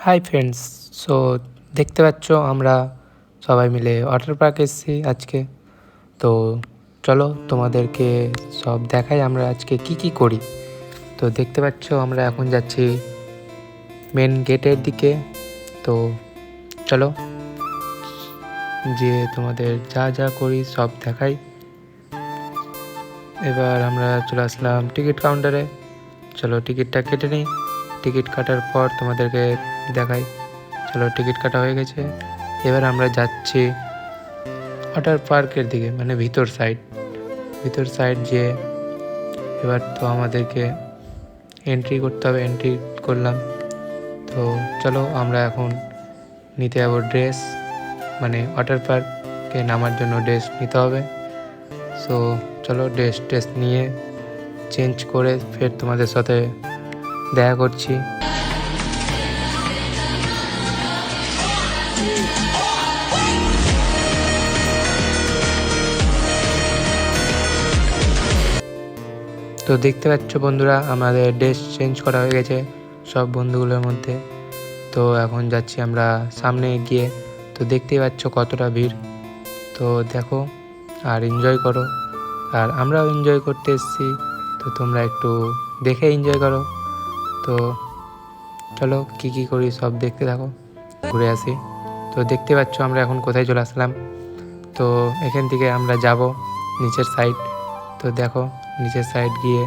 Hi friends. So দেখতে পাচ্ছ আমরা সবাই মিলে ওয়াটার পার্ক এসেছি আজকে। তো চলো তোমাদেরকে সব দেখাই আমরা আজকে কি করি। তো দেখতে পাচ্ছ আমরা এখন যাচ্ছি মেন গেটের দিকে। তো চলো যে তোমাদের যা যা করি সব দেখাই। এবার আমরা চলে আসলাম টিকিট কাউন্টারে। চলো টিকিটটা কেটে নিই। টিকিট কাটার পর তোমাদেরকে দেখাই। চলো টিকিট কাটা হয়ে গেছে। এবার আমরা যাচ্ছি ওয়াটার পার্কের দিকে, মানে ভিতর সাইড যে এবার তো আমাদেরকে এন্ট্রি করতে হবে। এন্ট্রি করলাম। তো চলো আমরা এখন নিতে যাবো ড্রেস, মানে ওয়াটার পার্কে নামার জন্য ড্রেস নিতে হবে। সো চলো ড্রেস নিয়ে চেঞ্জ করে ফের তোমাদের সাথে দেখা করছি। তো দেখতে পাচ্ছ বন্ধুরা, আমাদের ড্রেস চেঞ্জ করা হয়ে গেছে সব বন্ধুগুলোর মধ্যে। তো এখন যাচ্ছি আমরা সামনে গিয়ে। তো দেখতেই পাচ্ছ কতটা ভিড়। তো দেখো আর এনজয় করো। আর আমরাও এনজয় করতে এসেছি, তো তোমরা একটু দেখে এনজয় করো। তো চলো কি করি সব দেখতে থাকো, ঘুরে আসি। তো দেখতে পাচ্ছ আমরা এখন কোথায় চলে আসলাম। তো এখান থেকে আমরা যাব নিচের সাইড। তো দেখো নিচের সাইড গিয়ে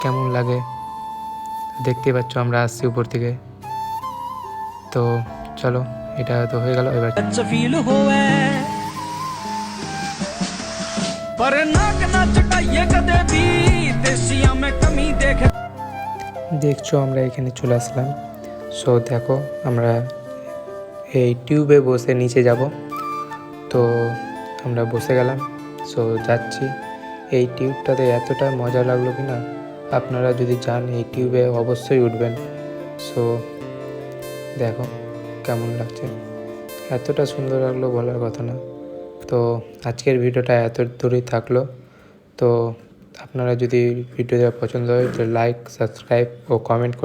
কেমন লাগে দেখতে পাচ্ছ, আমরা আসছি উপর থেকে। তো চলো এটা তো হয়ে গেল। এবার দেখছো আমরা এখানে চলে আসলাম। সো দেখো আমরা এই টিউবে বসে নিচে যাব। তো আমরা বসে গেলাম। সো যাচ্ছি। এই টিউবটাতে এতটা মজা লাগলো কি না, আপনারা যদি যান এই টিউবে অবশ্যই উঠবেন। সো দেখো কেমন লাগছে, এতটা সুন্দর লাগলো বলার কথা না। তো আজকের ভিডিওটা এত দূরেই থাকলো। তো আপনারা যদি ভিডিওটা পছন্দ হয় তো লাইক, সাবস্ক্রাইব ও কমেন্ট করতে